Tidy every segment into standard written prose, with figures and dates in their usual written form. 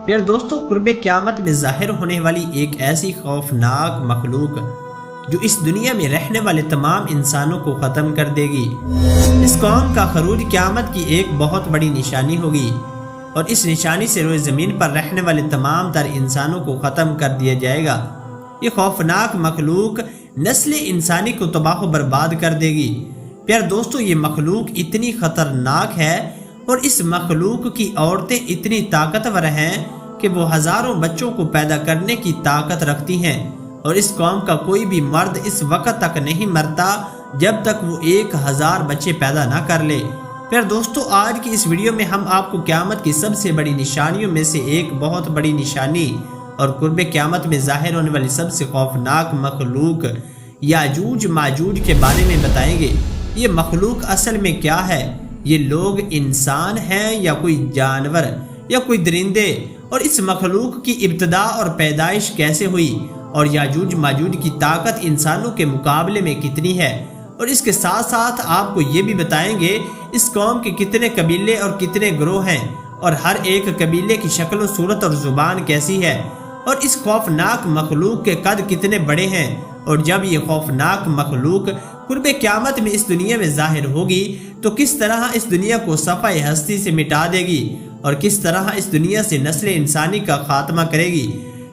پھر دوستو قرب قیامت میں ظاہر ہونے والی ایک ایسی خوفناک مخلوق جو اس دنیا میں رہنے والے تمام انسانوں کو ختم کر دے گی۔ اس قوم کا خروج قیامت کی ایک بہت بڑی نشانی ہوگی، اور اس نشانی سے روئے زمین پر رہنے والے تمام تر انسانوں کو ختم کر دیا جائے گا۔ یہ خوفناک مخلوق نسل انسانی کو تباہ و برباد کر دے گی۔ پیار دوستو، یہ مخلوق اتنی خطرناک ہے اور اس مخلوق کی عورتیں اتنی طاقتور ہیں کہ وہ ہزاروں بچوں کو پیدا کرنے کی طاقت رکھتی ہیں، اور اس قوم کا کوئی بھی مرد اس وقت تک نہیں مرتا جب تک وہ 1000 بچے پیدا نہ کر لے۔ پھر دوستو، آج کی اس ویڈیو میں ہم آپ کو قیامت کی سب سے بڑی نشانیوں میں سے ایک بہت بڑی نشانی اور قرب قیامت میں ظاہر ہونے والی سب سے خوفناک مخلوق یاجوج ماجوج کے بارے میں بتائیں گے۔ یہ مخلوق اصل میں کیا ہے؟ یہ لوگ انسان ہیں یا کوئی جانور یا کوئی درندے؟ اور اس مخلوق کی ابتدا اور پیدائش کیسے ہوئی؟ اور یاجوج ماجوج کی طاقت انسانوں کے مقابلے میں کتنی ہے؟ اور اس کے ساتھ ساتھ آپ کو یہ بھی بتائیں گے اس قوم کے کتنے قبیلے اور کتنے گروہ ہیں، اور ہر ایک قبیلے کی شکل و صورت اور زبان کیسی ہے، اور اس خوفناک مخلوق کے قد کتنے بڑے ہیں، اور جب یہ خوفناک مخلوق قرب قیامت میں اس دنیا میں ظاہر ہوگی تو کس طرح اس دنیا کو صفحہ ہستی سے مٹا دے گی، اور کس طرح اس دنیا سے نسل انسانی کا خاتمہ کرے گی۔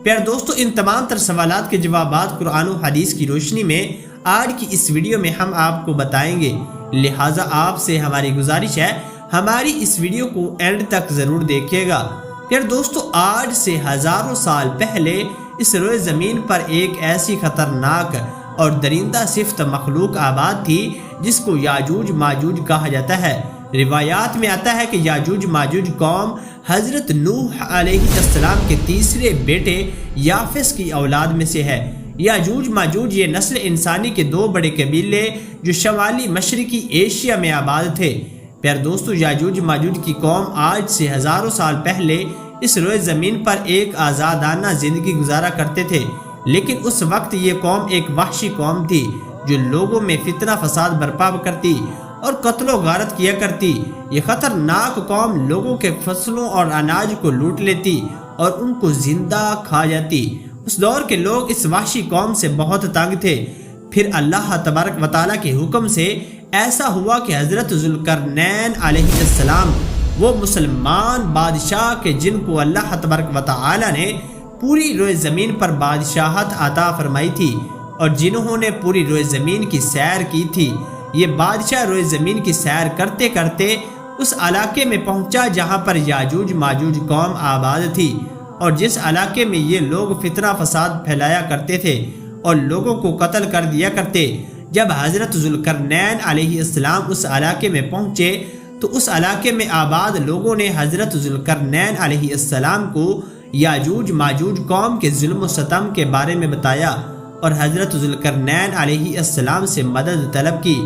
پیار دوستو، ان تمام تر سوالات کے جوابات قرآن و حدیث کی روشنی میں آج کی اس ویڈیو میں ہم آپ کو بتائیں گے، لہٰذا آپ سے ہماری گزارش ہے ہماری اس ویڈیو کو اینڈ تک ضرور دیکھیے گا۔ پھر دوستو، آج سے ہزاروں سال پہلے اس روئے زمین پر ایک ایسی خطرناک اور درندہ صفت مخلوق آباد تھی جس کو یاجوج ماجوج کہا جاتا ہے۔ روایات میں آتا ہے کہ یاجوج ماجوج قوم حضرت نوح علیہ السلام کے تیسرے بیٹے یافس کی اولاد میں سے ہے۔ یاجوج ماجوج یہ نسل انسانی کے 2 بڑے قبیلے جو شمالی مشرقی ایشیا میں آباد تھے۔ پیار دوستو، یاجوج ماجوج کی قوم آج سے ہزاروں سال پہلے اس روئے زمین پر ایک آزادانہ زندگی گزارا کرتے تھے، لیکن اس وقت یہ قوم ایک وحشی قوم تھی جو لوگوں میں فتنہ فساد برپا کرتی اور قتل و غارت کیا کرتی۔ یہ خطرناک قوم لوگوں کے فصلوں اور اناج کو لوٹ لیتی اور ان کو زندہ کھا جاتی۔ اس دور کے لوگ اس وحشی قوم سے بہت تنگ تھے۔ پھر اللہ تبارک و تعالیٰ کے حکم سے ایسا ہوا کہ حضرت ذوالقرنین علیہ السلام، وہ مسلمان بادشاہ کے جن کو اللہ تبارک و تعالیٰ نے پوری روئے زمین پر بادشاہت عطا فرمائی تھی اور جنہوں نے پوری روئے زمین کی سیر کی تھی، یہ بادشاہ روئے زمین کی سیر کرتے کرتے اس علاقے میں پہنچا جہاں پر یاجوج ماجوج قوم آباد تھی، اور جس علاقے میں یہ لوگ فتنہ فساد پھیلایا کرتے تھے اور لوگوں کو قتل کر دیا کرتے۔ جب حضرت ذوالقرنین علیہ السلام اس علاقے میں پہنچے تو اس علاقے میں آباد لوگوں نے حضرت ذوالقرنین علیہ السلام کو یاجوج ماجوج قوم کے ظلم و ستم کے بارے میں بتایا اور حضرت ذوالقرنین علیہ السلام سے مدد طلب کی۔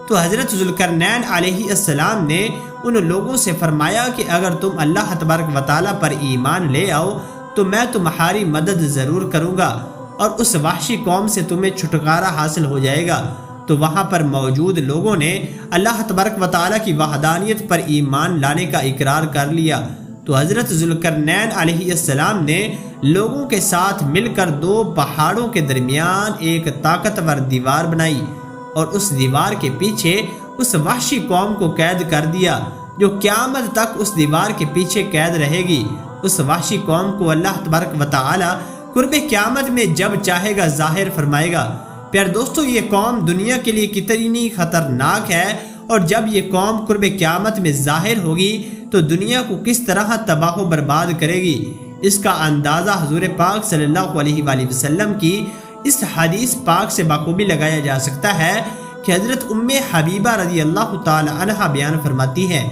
تو حضرت ذوالقرنین علیہ السلام نے ان لوگوں سے فرمایا کہ اگر تم اللہ تبارک و تعالیٰ پر ایمان لے آؤ تو میں تمہاری مدد ضرور کروں گا اور اس وحشی قوم سے تمہیں چھٹکارا حاصل ہو جائے گا۔ تو وہاں پر موجود لوگوں نے اللہ تبارک و تعالیٰ کی وحدانیت پر ایمان لانے کا اقرار کر لیا۔ تو حضرت ذوالقرنین علیہ السلام نے لوگوں کے ساتھ مل کر 2 پہاڑوں کے درمیان ایک طاقتور دیوار بنائی اور اس دیوار کے پیچھے اس وحشی قوم کو قید کر دیا جو قیامت تک اس دیوار کے پیچھے قید رہے گی۔ اس وحشی قوم کو اللہ تبارک و تعالیٰ قرب قیامت میں جب چاہے گا ظاہر فرمائے گا۔ پیار دوستو، یہ قوم دنیا کے لیے کتنی خطرناک ہے، اور جب یہ قوم قرب قیامت میں ظاہر ہوگی تو دنیا کو کس طرح تباہ و برباد کرے گی، اس کا اندازہ حضور پاک صلی اللہ علیہ وآلہ وسلم کی اس حدیث پاک سے بخوبی لگایا جا سکتا ہے کہ حضرت ام حبیبہ رضی اللہ تعالی عنہ بیان فرماتی ہے،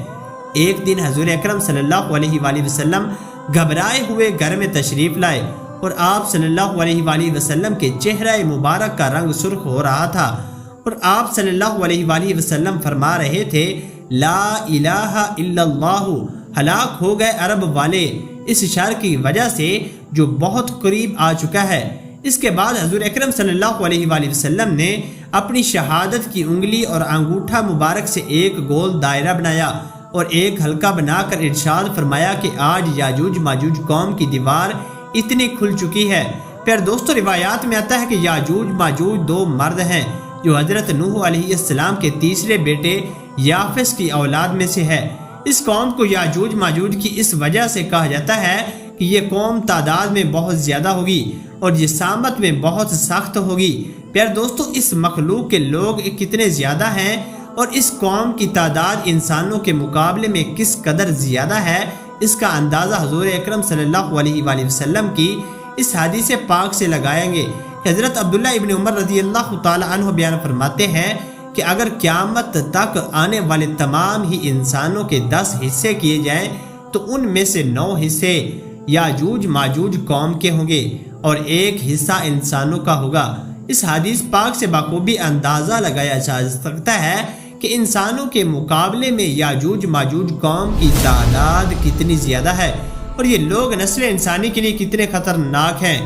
ایک دن حضور اکرم صلی اللہ علیہ وآلہ وسلم گھبرائے ہوئے گھر میں تشریف لائے اور آپ صلی اللہ علیہ وآلہ وسلم کے چہرہ مبارک کا رنگ سرخ ہو رہا تھا، اور آپ صلی اللہ علیہ وآلہ وسلم فرما رہے تھے، لا الہ الا اللہ، ہلاک ہو گئے عرب والے اس شر کی وجہ سے جو بہت قریب آ چکا ہے۔ اس کے بعد حضور اکرم صلی اللہ علیہ وآلہ وسلم نے اپنی شہادت کی انگلی اور انگوٹھا مبارک سے ایک گول دائرہ بنایا اور ایک حلقہ بنا کر ارشاد فرمایا کہ آج یاجوج ماجوج قوم کی دیوار اتنی کھل چکی ہے۔ پھر دوستو روایات میں آتا ہے کہ یاجوج ماجوج دو مرد ہیں جو حضرت نوح علیہ السلام کے تیسرے بیٹے یافس کی اولاد میں سے ہے۔ اس قوم کو یاجوج ماجوج کی اس وجہ سے کہا جاتا ہے کہ یہ قوم تعداد میں بہت زیادہ ہوگی اور جسامت میں بہت سخت ہوگی۔ پھر دوستو اس مخلوق کے لوگ کتنے زیادہ ہیں اور اس قوم کی تعداد انسانوں کے مقابلے میں کس قدر زیادہ ہے، اس کا اندازہ حضور اکرم صلی اللہ علیہ وآلہ وسلم کی اس حدیث پاک سے لگائیں گے۔ حضرت عبداللہ ابن عمر رضی اللہ تعالی عنہ بیان فرماتے ہیں کہ اگر قیامت تک آنے والے تمام ہی انسانوں کے 10 حصے کیے جائیں تو ان میں سے 9 حصے یاجوج ماجوج قوم کے ہوں گے اور 1 حصہ انسانوں کا ہوگا۔ اس حدیث پاک سے بخوبی اندازہ لگایا جا سکتا ہے کہ انسانوں کے مقابلے میں یاجوج ماجوج قوم کی تعداد کتنی زیادہ ہے اور یہ لوگ نسل انسانی کے لیے کتنے خطرناک ہیں۔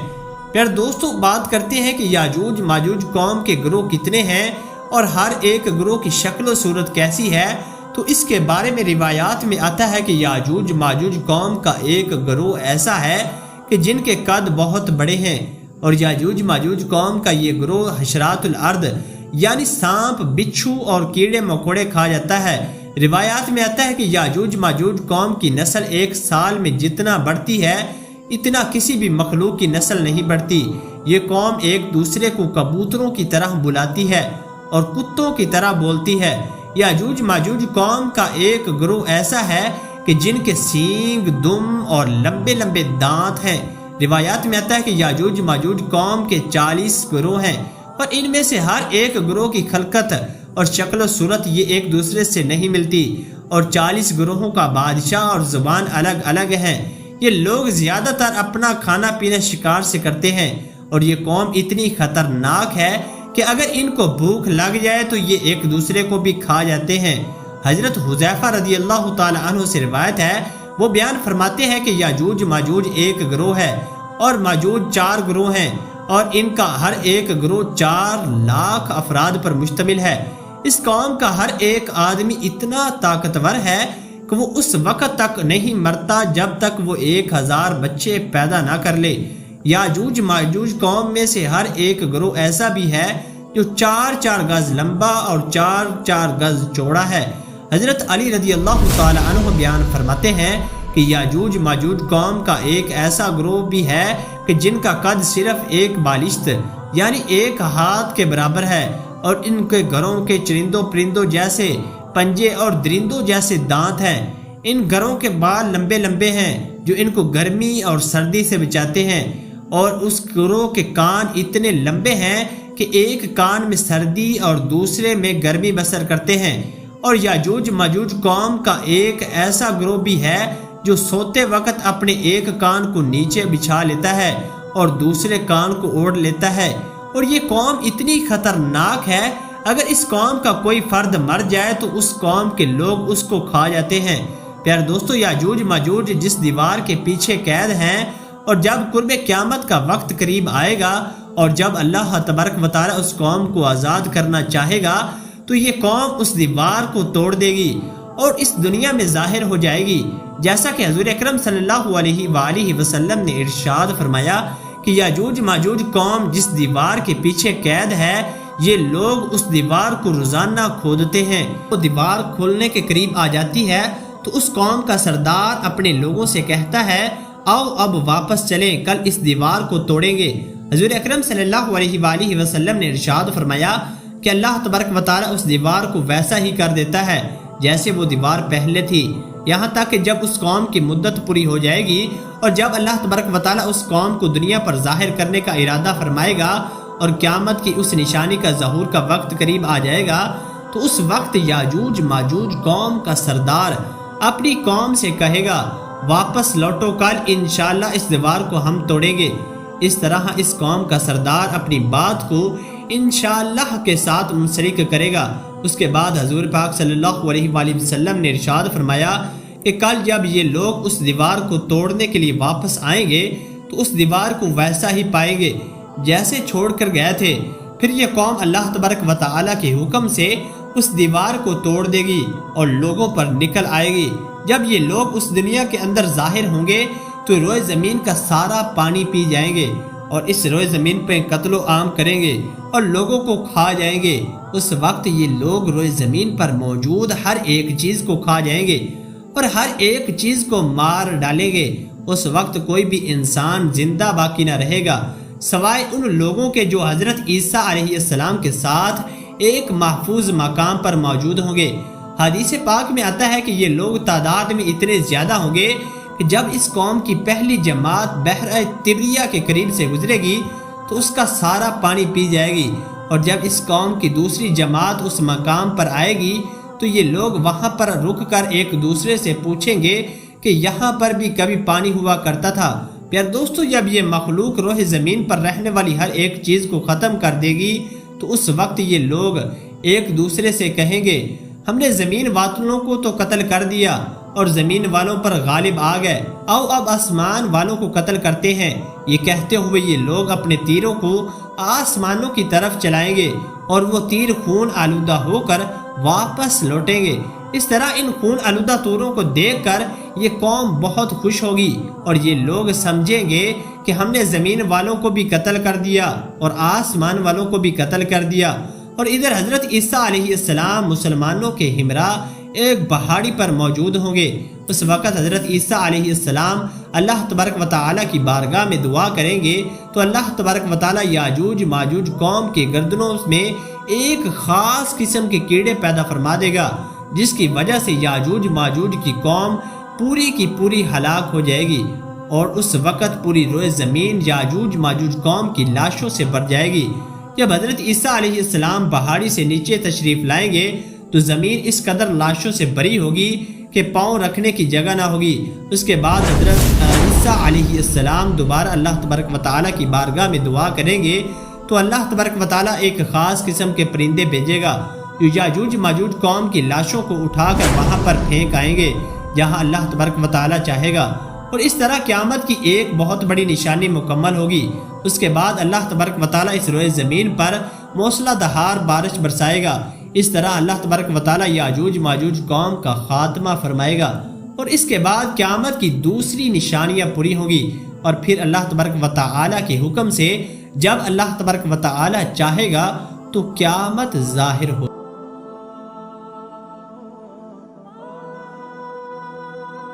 پھر دوستو بات کرتے ہیں کہ یاجوج ماجوج قوم کے گروہ کتنے ہیں اور ہر ایک گروہ کی شکل و صورت کیسی ہے، تو اس کے بارے میں روایات میں آتا ہے کہ یاجوج ماجوج قوم کا ایک گروہ ایسا ہے کہ جن کے قد بہت بڑے ہیں، اور یاجوج ماجوج قوم کا یہ گروہ حشرات الارض یعنی سانپ، بچھو اور کیڑے مکوڑے کھا جاتا ہے۔ روایات میں آتا ہے کہ یاجوج ماجوج قوم کی نسل 1 سال میں جتنا بڑھتی ہے اتنا کسی بھی مخلوق کی نسل نہیں بڑھتی۔ یہ قوم ایک دوسرے کو کبوتروں کی طرح بلاتی ہے اور کتوں کی طرح بولتی ہے۔ یاجوج ماجوج قوم کا ایک گروہ ایسا ہے کہ جن کے سینگ، دم اور لمبے لمبے دانت ہیں۔ روایات میں آتا ہے کہ یاجوج ماجوج قوم کے 40 گروہ ہیں اور ان میں سے ہر ایک گروہ کی خلقت اور شکل و صورت یہ ایک دوسرے سے نہیں ملتی، اور 40 گروہوں کا بادشاہ اور زبان الگ الگ ہیں۔ یہ لوگ زیادہ تر اپنا کھانا پینا شکار سے کرتے ہیں اور یہ قوم اتنی خطرناک ہے کہ اگر ان کو بھوک لگ جائے تو یہ ایک دوسرے کو بھی کھا جاتے ہیں۔ حضرت حذیفہ رضی اللہ تعالی عنہ سے روایت ہے، وہ بیان فرماتے ہیں کہ یاجوج ماجوج ایک گروہ ہے اور ماجوج 4 گروہ ہیں اور ان کا ہر ایک گروہ 4 لاکھ افراد پر مشتمل ہے۔ اس قوم کا ہر ایک آدمی اتنا طاقتور ہے کہ وہ اس وقت تک نہیں مرتا جب تک وہ 1000 بچے پیدا نہ کر لے۔ یاجوج ماجوج قوم میں سے ہر ایک گروہ ایسا بھی ہے جو 4 گز لمبا اور 4 گز چوڑا ہے۔ حضرت علی رضی اللہ تعالی عنہ بیان فرماتے ہیں کہ یاجوج ماجوج قوم کا ایک ایسا گروہ بھی ہے کہ جن کا قد صرف 1 بالشت یعنی 1 ہاتھ کے برابر ہے، اور ان کے گھروں کے چرندوں پرندوں جیسے پنجے اور درندوں جیسے دانت ہیں۔ ان گھروں کے بال لمبے لمبے ہیں جو ان کو گرمی اور سردی سے بچاتے ہیں، اور اس گروہ کے کان اتنے لمبے ہیں کہ ایک کان میں سردی اور دوسرے میں گرمی بسر کرتے ہیں۔ اور یاجوج ماجوج قوم کا ایک ایسا گروہ بھی ہے جو سوتے وقت اپنے ایک کان کو نیچے بچھا لیتا ہے اور دوسرے کان کو اوڑھ لیتا ہے، اور یہ قوم اتنی خطرناک ہے اگر اس قوم کا کوئی فرد مر جائے تو اس قوم کے لوگ اس کو کھا جاتے ہیں۔ پیارے دوستو یاجوج ماجوج جس دیوار کے پیچھے قید ہیں، اور جب قرب قیامت کا وقت قریب آئے گا اور جب اللہ تبارک و تعالی اس قوم کو آزاد کرنا چاہے گا تو یہ قوم اس دیوار کو توڑ دے گی اور اس دنیا میں ظاہر ہو جائے گی، جیسا کہ حضور اکرم صلی اللہ علیہ وآلہ وسلم نے ارشاد فرمایا کہ یاجوج ماجوج قوم جس دیوار کے پیچھے قید ہے، یہ لوگ اس دیوار کو روزانہ کھودتے ہیں۔ وہ دیوار کھولنے کے قریب آ جاتی ہے تو اس قوم کا سردار اپنے لوگوں سے کہتا ہے، آؤ اب واپس چلیں، کل اس دیوار کو توڑیں گے۔ حضور اکرم صلی اللہ علیہ وآلہ وسلم نے ارشاد فرمایا کہ اللہ تبارک و تعالی اس دیوار کو ویسا ہی کر دیتا ہے جیسے وہ دیوار پہلے تھی، یہاں تک کہ جب اس قوم کی مدت پوری ہو جائے گی اور جب اللہ تبارک و تعالی اس قوم کو دنیا پر ظاہر کرنے کا ارادہ فرمائے گا اور قیامت کی اس نشانی کا ظہور کا وقت قریب آ جائے گا، تو اس وقت یاجوج ماجوج قوم کا سردار اپنی قوم سے کہے گا، واپس لوٹو، کل انشاءاللہ اس دیوار کو ہم توڑیں گے۔ اس طرح اس قوم کا سردار اپنی بات کو انشاءاللہ کے ساتھ منسلک کرے گا۔ اس کے بعد حضور پاک صلی اللہ علیہ وآلہ وسلم نے ارشاد فرمایا کہ کل جب یہ لوگ اس دیوار کو توڑنے کے لیے واپس آئیں گے تو اس دیوار کو ویسا ہی پائیں گے جیسے چھوڑ کر گئے تھے۔ پھر یہ قوم اللہ تبارک و تعالی کے حکم سے اس دیوار کو توڑ دے گی اور لوگوں پر نکل آئے گی۔ جب یہ لوگ اس دنیا کے اندر ظاہر ہوں گے تو روئے زمین کا سارا پانی پی جائیں گے اور اس روئے زمین پہ قتل و عام کریں گے اور لوگوں کو کھا جائیں گے۔ اس وقت یہ لوگ روئے زمین پر موجود ہر ایک چیز کو کھا جائیں گے اور ہر ایک چیز کو مار ڈالیں گے۔ اس وقت کوئی بھی انسان زندہ باقی نہ رہے گا سوائے ان لوگوں کے جو حضرت عیسیٰ علیہ السلام کے ساتھ ایک محفوظ مقام پر موجود ہوں گے۔ حدیث پاک میں آتا ہے کہ یہ لوگ تعداد میں اتنے زیادہ ہوں گے کہ جب اس قوم کی پہلی جماعت بحر طبریہ کے قریب سے گزرے گی تو اس کا سارا پانی پی جائے گی، اور جب اس قوم کی دوسری جماعت اس مقام پر آئے گی تو یہ لوگ وہاں پر رک کر ایک دوسرے سے پوچھیں گے کہ یہاں پر بھی کبھی پانی ہوا کرتا تھا۔ پیارے دوستو، جب یہ مخلوق روح زمین پر رہنے والی ہر ایک چیز کو ختم کر دے گی تو اس وقت یہ لوگ ایک دوسرے سے کہیں گے ہم نے زمین والوں کو تو قتل کر دیا اور زمین والوں پر غالب آ گئے، آؤ اب آسمان والوں کو قتل کرتے ہیں۔ یہ کہتے ہوئے یہ لوگ اپنے تیروں کو آسمانوں کی طرف چلائیں گے اور وہ تیر خون آلودہ ہو کر واپس لوٹیں گے۔ اس طرح ان خون آلودہ توروں کو دیکھ کر یہ قوم بہت خوش ہوگی اور یہ لوگ سمجھیں گے کہ ہم نے زمین والوں کو بھی قتل کر دیا اور آسمان والوں کو بھی قتل کر دیا۔ اور ادھر حضرت عیسیٰ علیہ السلام مسلمانوں کے ہمراہ ایک پہاڑی پر موجود ہوں گے۔ اس وقت حضرت عیسیٰ علیہ السلام اللہ تبارک و تعالیٰ کی بارگاہ میں دعا کریں گے تو اللہ تبارک و تعالیٰ یاجوج ماجوج قوم کے گردنوں میں ایک خاص قسم کے کیڑے پیدا فرما دے گا، جس کی وجہ سے یاجوج ماجوج کی قوم پوری کی پوری ہلاک ہو جائے گی، اور اس وقت پوری روئے زمین یاجوج ماجوج قوم کی لاشوں سے بھر جائے گی۔ جب حضرت عیسیٰ علیہ السلام پہاڑی سے نیچے تشریف لائیں گے تو زمین اس قدر لاشوں سے بھری ہوگی کہ پاؤں رکھنے کی جگہ نہ ہوگی۔ اس کے بعد حضرت عیسیٰ علیہ السلام دوبارہ اللہ تبارک و تعالیٰ کی بارگاہ میں دعا کریں گے تو اللہ تبارک و تعالیٰ ایک خاص قسم کے پرندے بھیجے گا جو یاجوج ماجوج قوم کی لاشوں کو اٹھا کر وہاں پر پھینک آئیں گے جہاں اللہ تبارک و تعالیٰ چاہے گا، اور اس طرح قیامت کی ایک بہت بڑی نشانی مکمل ہوگی۔ اس کے بعد اللہ تبارک و تعالیٰ اس روئے زمین پر موسلا دھار بارش برسائے گا۔ اس طرح اللہ تبارک و تعالیٰ یاجوج ماجوج قوم کا خاتمہ فرمائے گا، اور اس کے بعد قیامت کی دوسری نشانیاں پوری ہوں گی، اور پھر اللہ تبارک و تعالیٰ کے حکم سے جب اللہ تبارک و تعالیٰ چاہے گا تو قیامت ظاہر ہو